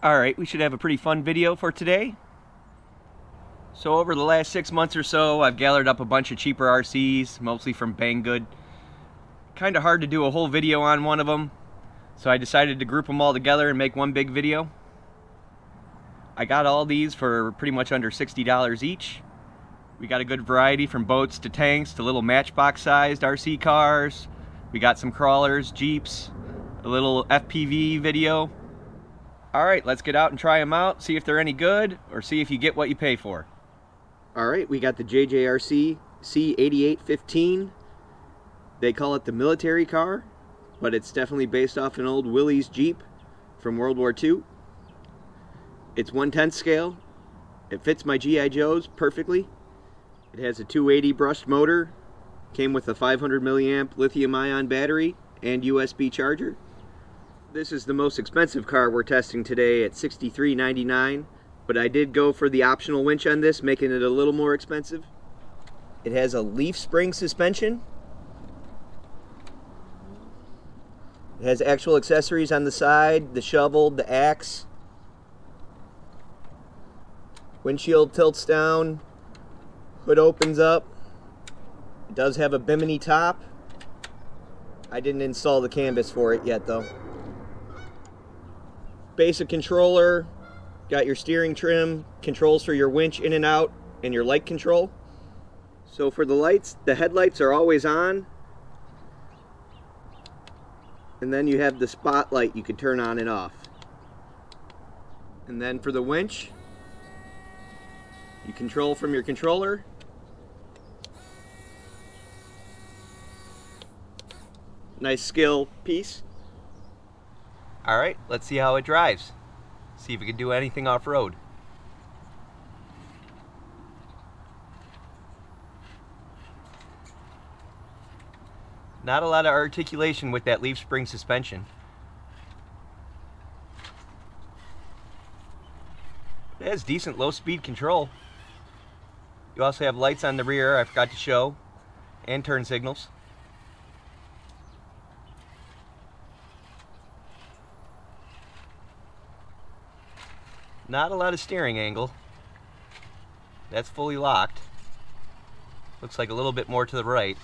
Alright, we should have a pretty fun video for today. So over the last 6 months or so, I've gathered up a bunch of cheaper RCs, mostly from Banggood. Kinda hard to do a whole video on one of them, so I decided to group them all together and make one big video. I got all these for pretty much under $60 each. We got a good variety from boats to tanks to little matchbox sized RC cars. We got some crawlers, Jeeps, a little FPV video. Alright, let's get out and try them out, see if they're any good, or see if you get what you pay for. Alright, we got the JJRC C8815. They call it the military car, but it's definitely based off an old Willys Jeep from World War II. It's 1/10 scale. It fits my G.I. Joes perfectly. It has a 280 brushed motor, came with a 500 milliamp lithium ion battery and USB charger. This is the most expensive car we're testing today at $63.99, but I did go for the optional winch on this, making it a little more expensive. It has a leaf spring suspension. It has actual accessories on the side, the shovel, the axe. Windshield tilts down, hood opens up. It does have a bimini top. I didn't install the canvas for it yet though. Basic controller, got your steering trim, controls for your winch in and out, and your light control. So for the lights, the headlights are always on. And then you have the spotlight you can turn on and off. And then for the winch, you control from your controller. Nice scale piece. Alright, let's see how it drives. See if it can do anything off-road. Not a lot of articulation with that leaf spring suspension. It has decent low speed control. You also have lights on the rear, I forgot to show, and turn signals. Not a lot of steering angle. That's fully locked. Looks like a little bit more to the right.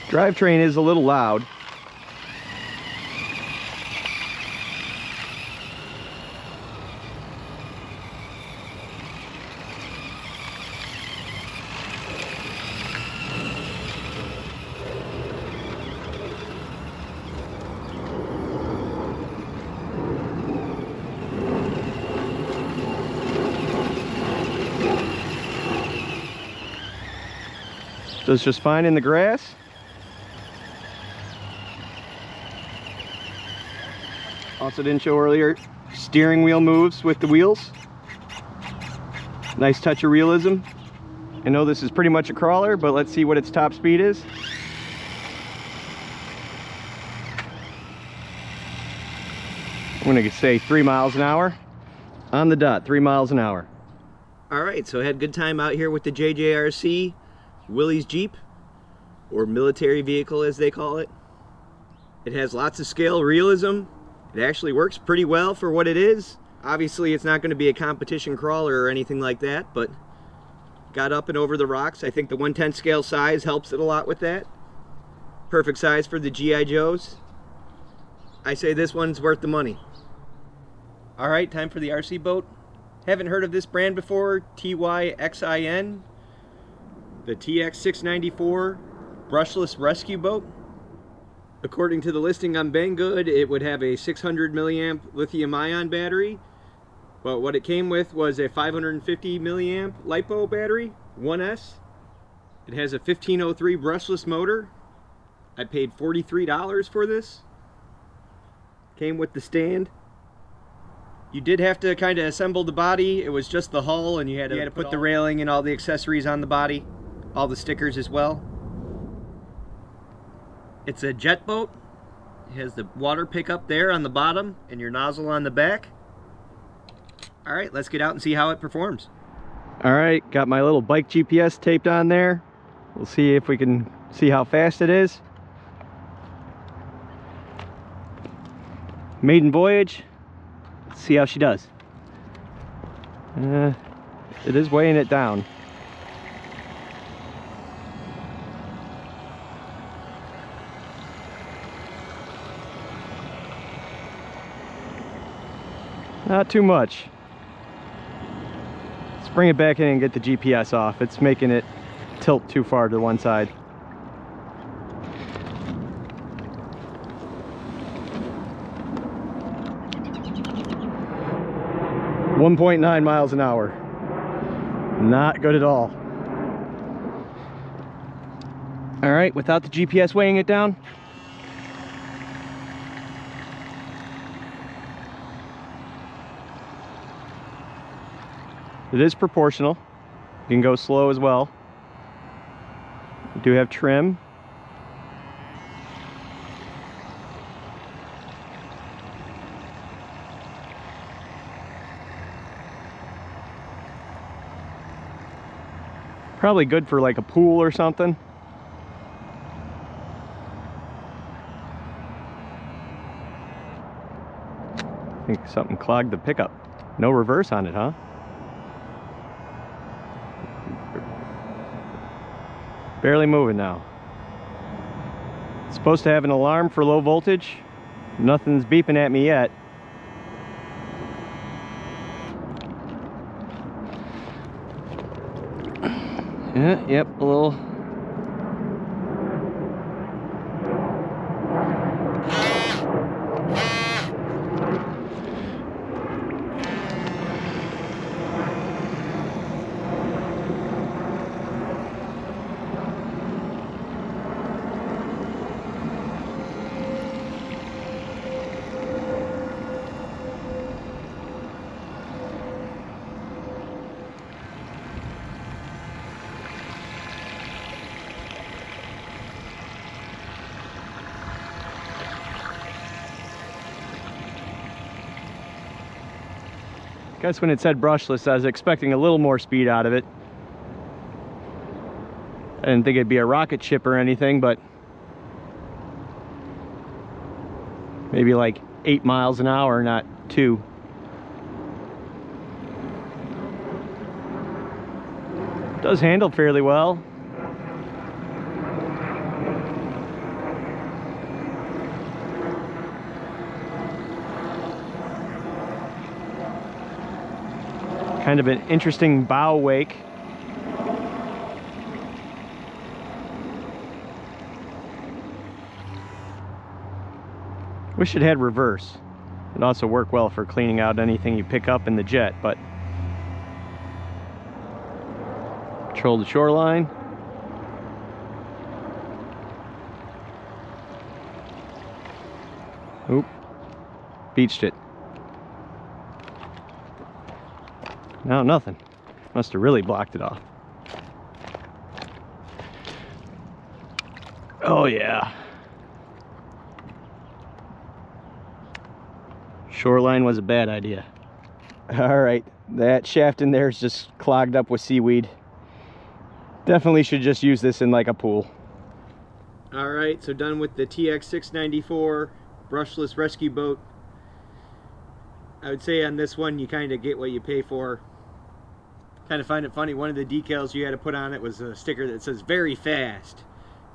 Drivetrain is a little loud. Does just fine in the grass. Also didn't show earlier, steering wheel moves with the wheels. Nice touch of realism. I know this is pretty much a crawler, but let's see what its top speed is. I'm gonna say 3 miles an hour. On the dot, 3 miles an hour. Alright, so I had a good time out here with the JJRC Willys Jeep, or military vehicle as they call it. It has lots of scale realism. It actually works pretty well for what it is. Obviously it's not going to be a competition crawler or anything like that, but got up and over the rocks. I think the 1/10 scale size helps it a lot with that. Perfect size for the G.I. Joes. I say this one's worth the money. Alright, time for the RC boat. Haven't heard of this brand before, TYXIN. The TX694 Brushless Rescue Boat. According to the listing on Banggood, it would have a 600 milliamp lithium ion battery, but what it came with was a 550 milliamp LiPo battery, 1S. It has a 1503 brushless motor. I paid $43 for this. Came with the stand. You did have to kind of assemble the body. It was just the hull, and you had to put the railing and all the accessories on the body, all the stickers as well. It's a jet boat. It has the water pickup there on the bottom and your nozzle on the back. All right, let's get out and see how it performs. All right, got my little bike GPS taped on there. We'll see if we can see how fast it is. Maiden voyage. Let's see how she does. It is weighing it down. Not too much. Let's bring it back in and get the GPS off. It's making it tilt too far to one side. .9 miles an hour. Not good at all. All right, without the GPS weighing it down. It is proportional. You can go slow as well. We do have trim. Probably good for like a pool or something. I think something clogged the pickup. No reverse on it, huh? Barely moving now. It's supposed to have an alarm for low voltage. Nothing's beeping at me yet. Yep, a little. Guess when it said brushless, I was expecting a little more speed out of it. I didn't think it'd be a rocket ship or anything, but maybe like 8 miles an hour, not 2. It does handle fairly well. Kind of an interesting bow wake. Wish it had reverse. It'd also work well for cleaning out anything you pick up in the jet, but control the shoreline. Oop, beached it. No, nothing. Must have really blocked it off. Oh yeah. Shoreline was a bad idea. All right, that shaft in there is just clogged up with seaweed. Definitely should just use this in like a pool. All right, so done with the TX694 brushless rescue boat. I would say on this one, you kind of get what you pay for. Kind of find it funny, one of the decals you had to put on it was a sticker that says very fast,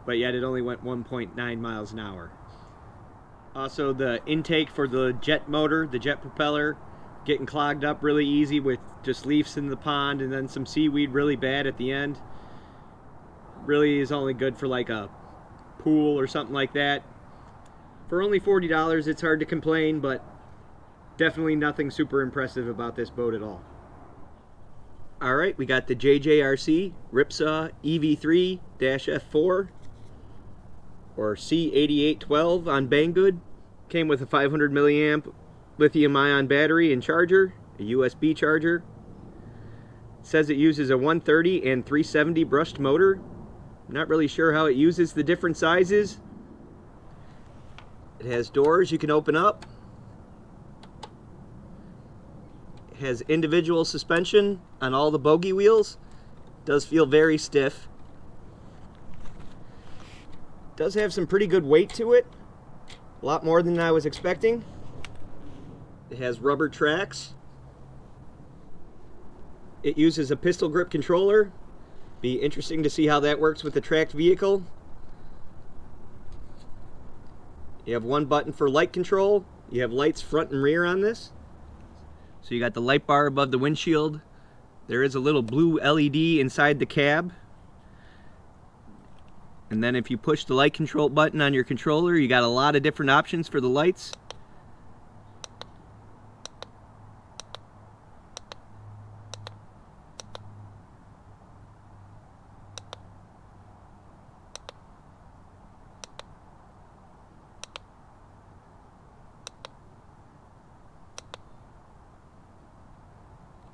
but yet it only went 1.9 miles an hour. Also, the intake for the jet motor, the jet propeller, getting clogged up really easy with just leaves in the pond and then some seaweed really bad at the end. Really is only good for like a pool or something like that. For only $40, it's hard to complain, but definitely nothing super impressive about this boat at all. All right, we got the JJRC Ripsaw EV3-F4 or C8812 on Banggood. Came with a 500 milliamp lithium-ion battery and charger, a USB charger. It says it uses a 130 and 370 brushed motor. Not really sure how it uses the different sizes. It has doors you can open up. It has individual suspension on all the bogey wheels. It does feel very stiff. It does have some pretty good weight to it. A lot more than I was expecting. It has rubber tracks. It uses a pistol grip controller. Be interesting to see how that works with the tracked vehicle. You have one button for light control. You have lights front and rear on this. So you got the light bar above the windshield. There is a little blue LED inside the cab. And then if you push the light control button on your controller, you got a lot of different options for the lights.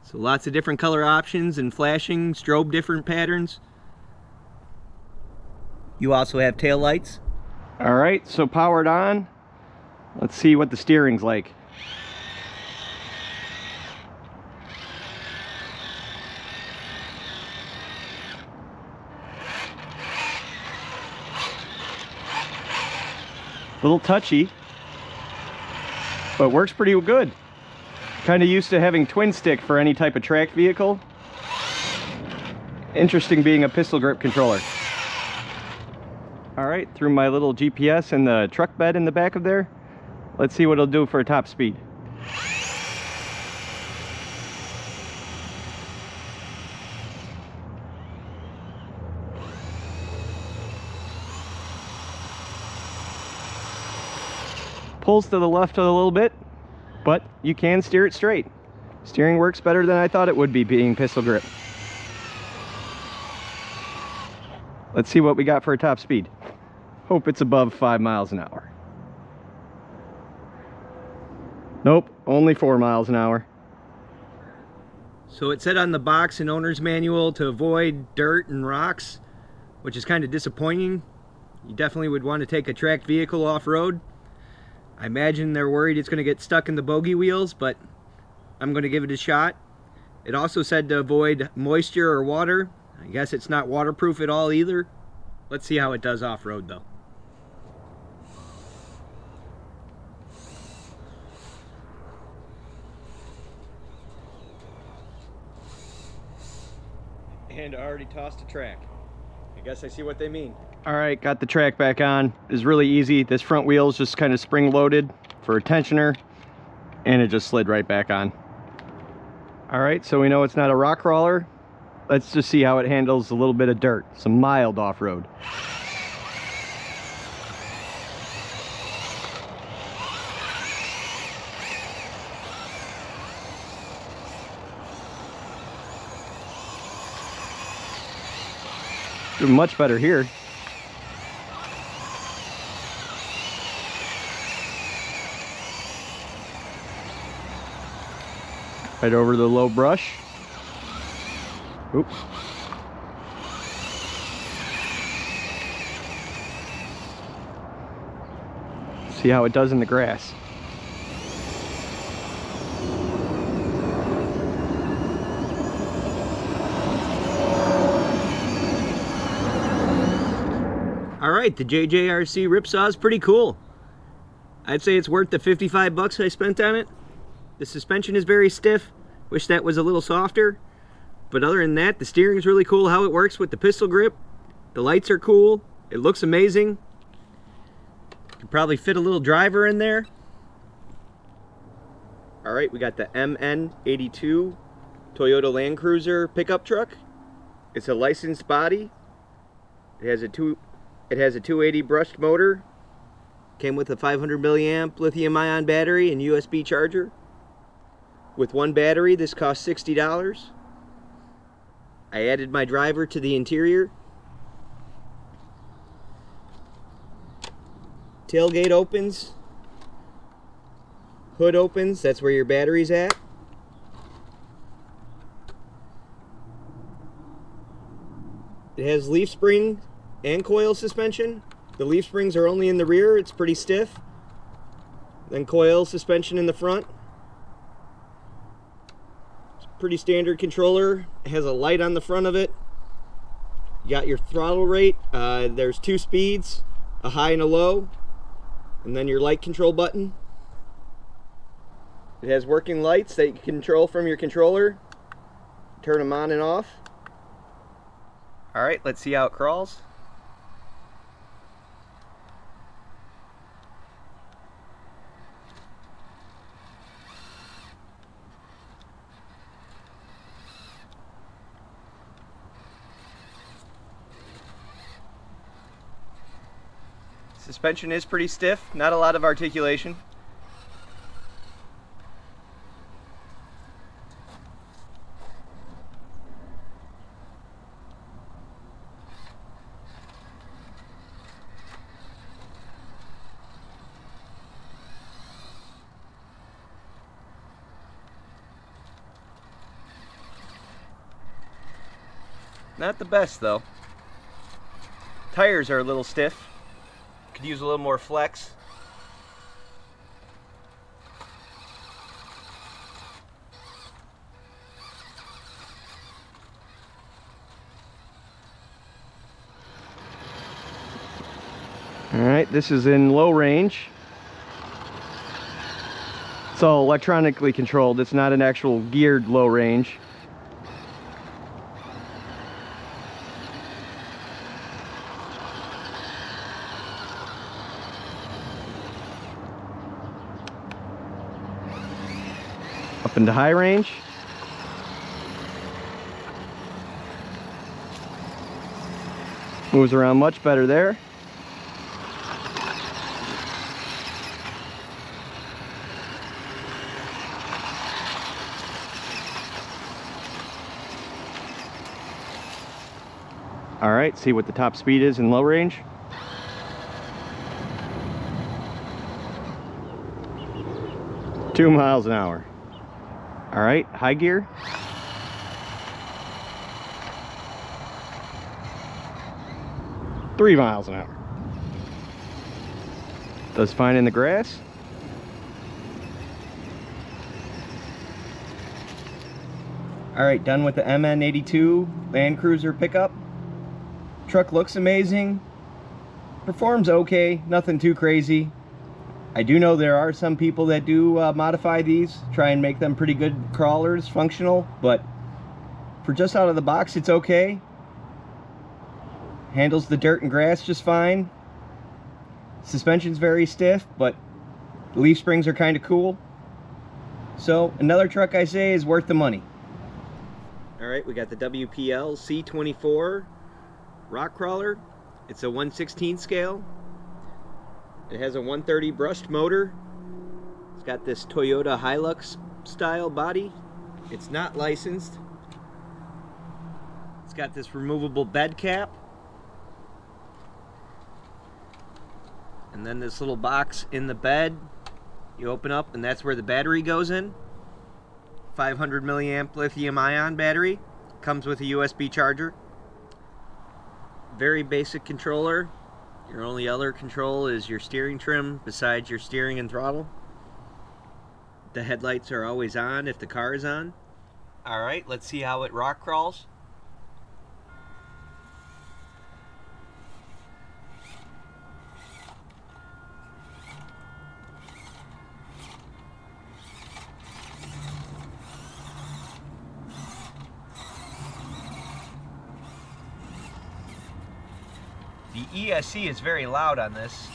So lots of different color options and flashing, strobe different patterns. You also have tail lights. All right, so powered on. Let's see what the steering's like. A little touchy, but works pretty good. Kind of used to having twin stick for any type of tracked vehicle. Interesting being a pistol grip controller. All right, through my little GPS and the truck bed in the back of there, let's see what it'll do for a top speed. Pulls to the left a little bit, but you can steer it straight. Steering works better than I thought it would be being pistol grip. Let's see what we got for a top speed. Hope it's above 5 miles an hour. Nope, only 4 miles an hour. So it said on the box and owner's manual to avoid dirt and rocks, which is kind of disappointing. You definitely would want to take a tracked vehicle off-road. I imagine they're worried it's going to get stuck in the bogey wheels, but I'm going to give it a shot. It also said to avoid moisture or water. I guess it's not waterproof at all either. Let's see how it does off-road though. And I already tossed a track. I guess I see what they mean. Alright, got the track back on. It's really easy. This front wheel is just kind of spring loaded for a tensioner, and it just slid right back on. Alright, so we know it's not a rock crawler. Let's just see how it handles a little bit of dirt, some mild off-road. Doing much better here. Right over the low brush. Oops. See how it does in the grass. Alright, the JJRC Ripsaw is pretty cool. I'd say it's worth the 55 bucks I spent on it. The suspension is very stiff. Wish that was a little softer. But other than that, the steering is really cool, how it works with the pistol grip. The lights are cool. It looks amazing. Could probably fit a little driver in there. Alright, we got the MN82 Toyota Land Cruiser pickup truck. It's a licensed body. It has a 280 brushed motor. Came with a 500 milliamp lithium ion battery and USB charger. With one battery, this cost $60. I added my driver to the interior. Tailgate opens. Hood opens, that's where your battery's at. It has leaf spring and coil suspension. The leaf springs are only in the rear, it's pretty stiff. Then coil suspension in the front. It's a pretty standard controller. It has a light on the front of it. You got your throttle rate. There's 2 speeds, a high and a low, and then your light control button. It has working lights that you can control from your controller. Turn them on and off. Alright, let's see how it crawls. Suspension is pretty stiff, not a lot of articulation. Not the best though. Tires are a little stiff. Could use a little more flex. Alright, this is in low range. It's all electronically controlled. It's not an actual geared low range. Up into high range. Moves around much better there. All right, see what the top speed is in low range. Two miles an hour. All right, high gear. Three miles an hour. Does fine in the grass. All right, done with the MN82 Land Cruiser pickup. Truck looks amazing. Performs okay, nothing too crazy. I do know there are some people that do modify these, try and make them pretty good crawlers, functional, but for just out of the box, it's okay. Handles the dirt and grass just fine. Suspension's very stiff, but the leaf springs are kind of cool. So another truck I say is worth the money. All right, we got the WPL C24 rock crawler. It's a 1/16 scale. It has a 130 brushed motor. It's got this Toyota Hilux style body. It's not licensed. It's got this removable bed cap. And then this little box in the bed. You open up and that's where the battery goes in. 500 milliamp lithium ion battery. Comes with a USB charger. Very basic controller. Your only other control is your steering trim besides your steering and throttle. The headlights are always on if the car is on. Alright, let's see how it rock crawls. The ESC is very loud on this.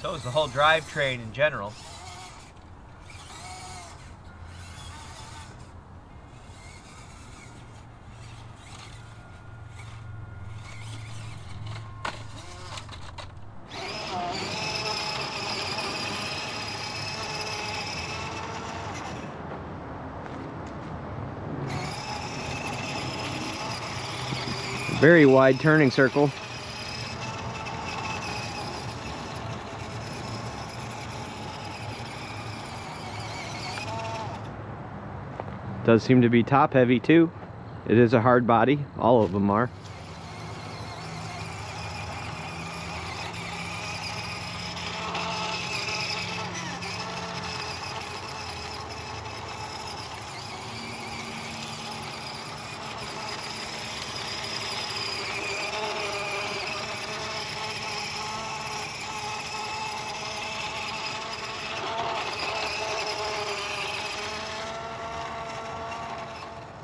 So is the whole drivetrain in general. Very wide turning circle. Does seem to be top heavy too. It is a hard body, all of them are.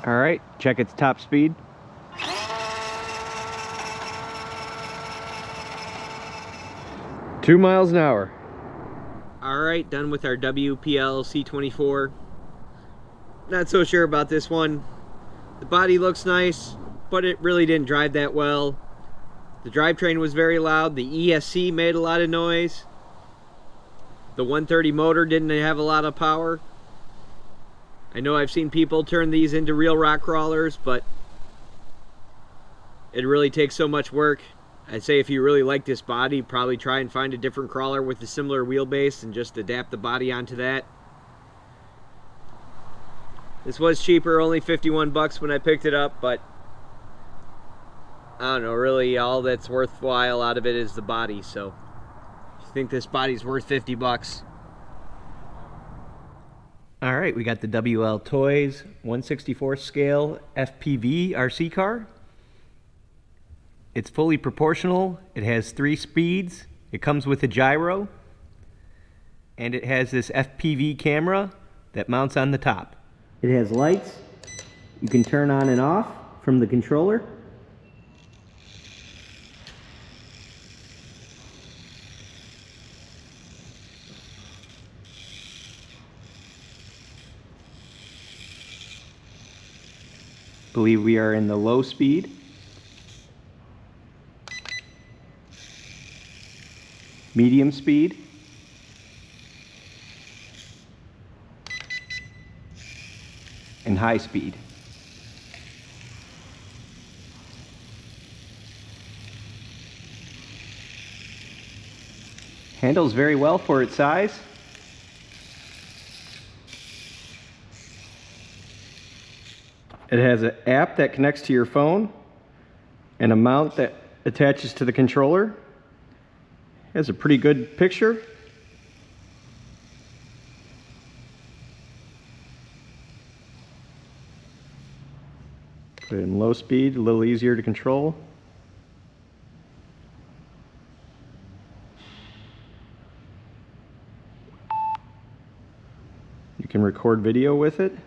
All right, check its top speed. $2 an hour. All right, done with our WPL C24. Not so sure about this one. The body looks nice, but it really didn't drive that well. The drivetrain was very loud. The ESC made a lot of noise. The 130 motor didn't have a lot of power. I know I've seen people turn these into real rock crawlers, but it really takes so much work. I'd say if you really like this body, probably try and find a different crawler with a similar wheelbase and just adapt the body onto that. This was cheaper, only 51 bucks when I picked it up, but I don't know, really all that's worthwhile out of it is the body. So if you think this body's worth 50 bucks. All right, we got the Wltoys 1/64 scale FPV RC car. It's fully proportional. It has 3 speeds. It comes with a gyro. And it has this FPV camera that mounts on the top. It has lights you can turn on and off from the controller. I believe we are in the low speed. Medium speed. And high speed. Handles very well for its size. It has an app that connects to your phone and a mount that attaches to the controller. It has a pretty good picture. Put it in low speed, a little easier to control. You can record video with it.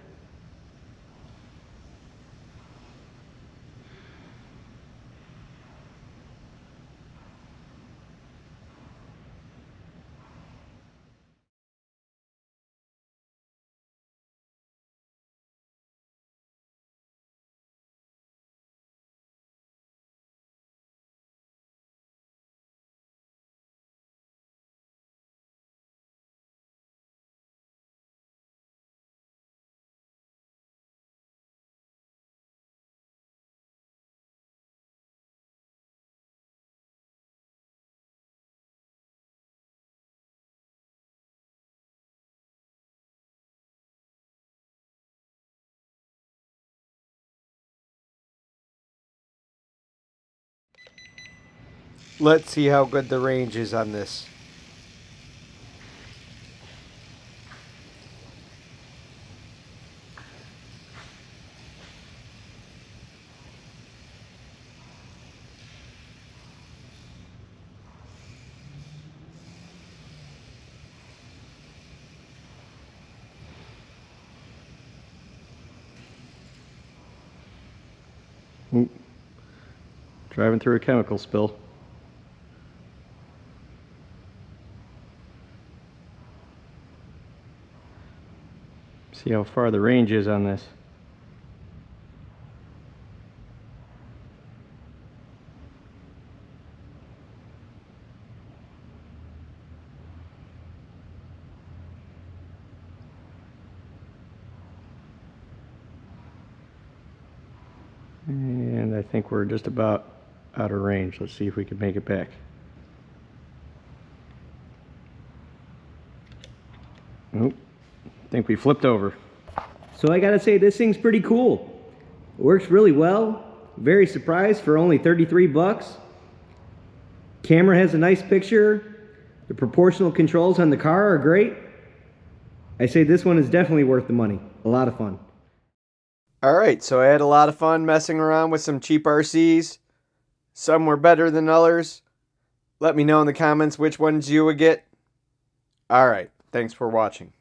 Let's see how good the range is on this. Ooh. Driving through a chemical spill. See how far the range is on this. And I think we're just about out of range. Let's see if we can make it back. Nope. I think we flipped over. So I gotta say, this thing's pretty cool. It works really well. Very surprised for only 33 bucks. Camera has a nice picture. The proportional controls on the car are great. I say this one is definitely worth the money. A lot of fun. Alright, so I had a lot of fun messing around with some cheap RCs. Some were better than others. Let me know in the comments which ones you would get. Alright, thanks for watching.